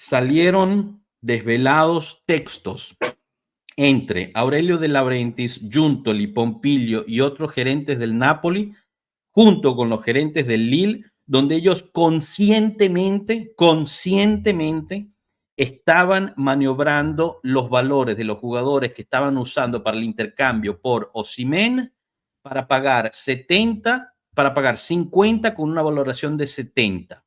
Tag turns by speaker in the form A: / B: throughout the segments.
A: salieron desvelados textos entre Aurelio De Laurentiis, Giuntoli, Pompilio y otros gerentes del Napoli, junto con los gerentes del Lille, donde ellos conscientemente estaban maniobrando los valores de los jugadores que estaban usando para el intercambio por Osimhen para pagar 50 con una valoración de 70.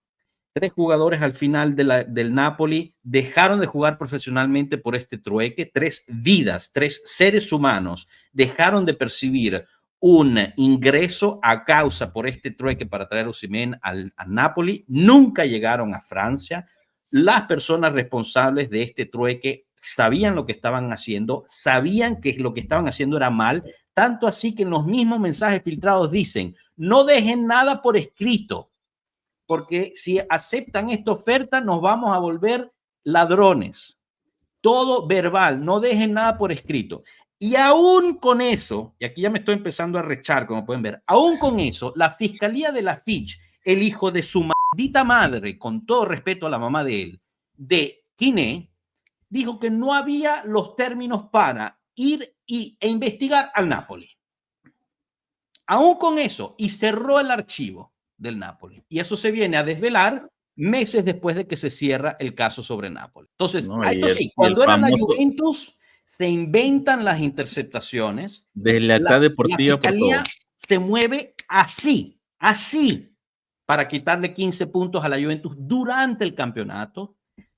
A: 3 jugadores al final del Napoli dejaron de jugar profesionalmente por este trueque. 3 vidas, 3 seres humanos dejaron de percibir un ingreso a causa por este trueque para traer a Osimhen al Napoli. Nunca llegaron a Francia. Las personas responsables de este trueque sabían lo que estaban haciendo, sabían que lo que estaban haciendo era mal, tanto así que en los mismos mensajes filtrados dicen: no dejen nada por escrito, porque si aceptan esta oferta nos vamos a volver ladrones. Todo verbal, no dejen nada por escrito. Y aún con eso, y aquí ya me estoy empezando a rechar, como pueden ver, aún con eso, la Fiscalía de la Fitch, el hijo de su maldita madre, con todo respeto a la mamá de él, de Quiné, dijo que no había los términos para ir e investigar al Napoli. Aún con eso, y cerró el archivo del Napoli. Y eso se viene a desvelar meses después de que se cierra el caso sobre Napoli. Entonces,
B: No,
A: esto sí, cuando era la Juventus, se inventan las interceptaciones.
B: De lealtad deportiva.
A: La fiscalía se mueve así, para quitarle 15 puntos a la Juventus durante el campeonato.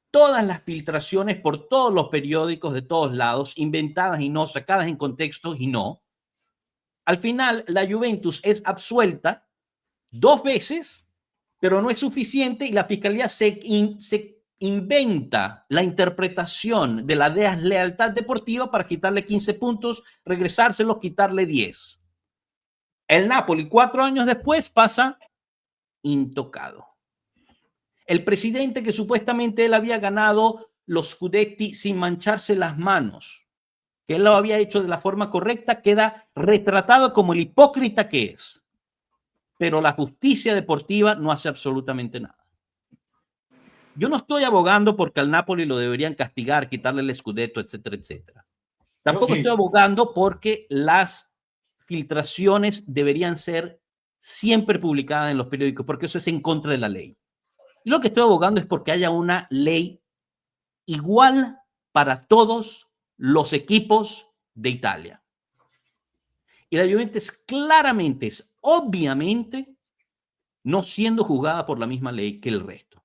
A: Todas las filtraciones por todos los periódicos de todos lados, inventadas y no, sacadas en contextos y no. Al final, la Juventus es absuelta 2 veces, pero no es suficiente y la fiscalía se inventa la interpretación de la deslealtad deportiva para quitarle 15 puntos, regresárselos, quitarle 10. El Napoli, 4 años después, pasa intocado. El presidente que supuestamente él había ganado los Scudetti sin mancharse las manos, que él lo había hecho de la forma correcta, queda retratado como el hipócrita que es. Pero la justicia deportiva no hace absolutamente nada. Yo no estoy abogando porque al Napoli lo deberían castigar, quitarle el Scudetto, etcétera, etcétera. Tampoco estoy abogando porque las filtraciones deberían ser siempre publicadas en los periódicos, porque eso es en contra de la ley. Y lo que estoy abogando es porque haya una ley igual para todos los equipos de Italia. Y la Juventus claramente, es obviamente, no siendo juzgada por la misma ley que el resto.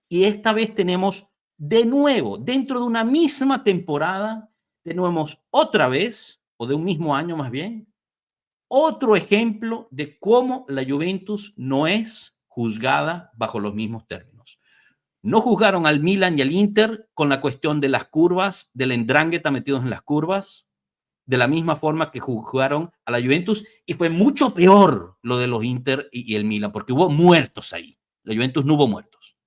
A: Y esta vez tenemos de nuevo, dentro de una misma temporada, tenemos otra vez, o de un mismo año más bien, otro ejemplo de cómo la Juventus no es juzgada bajo los mismos términos. No juzgaron al Milan y al Inter con la cuestión de las curvas, del endrangueta metidos en las curvas, de la misma forma que juzgaron a la Juventus, y fue mucho peor lo de los Inter y el Milan, porque hubo muertos ahí. La Juventus no hubo muertos.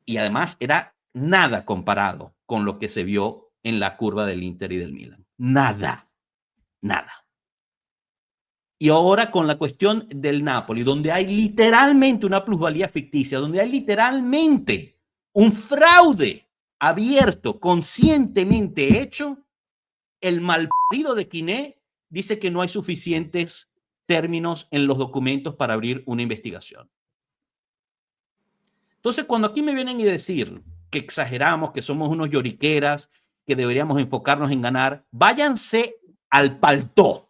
A: Y además era nada comparado con lo que se vio en la curva del Inter y del Milan. Nada. Y ahora con la cuestión del Napoli, donde hay literalmente una plusvalía ficticia, donde hay literalmente un fraude abierto, conscientemente hecho, el malparido de Quiné dice que no hay suficientes términos en los documentos para abrir una investigación. Entonces, cuando aquí me vienen y decir que exageramos, que somos unos lloriqueras, que deberíamos enfocarnos en ganar, váyanse al paltó.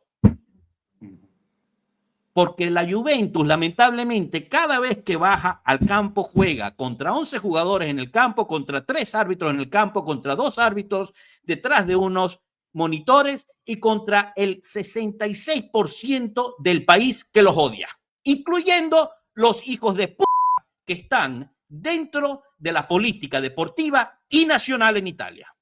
A: Porque la Juventus, lamentablemente, cada vez que baja al campo juega contra 11 jugadores en el campo, contra 3 árbitros en el campo, contra 2 árbitros detrás de unos monitores y contra el 66% del país que los odia, incluyendo los hijos de p*** que están dentro de la política deportiva y nacional en Italia.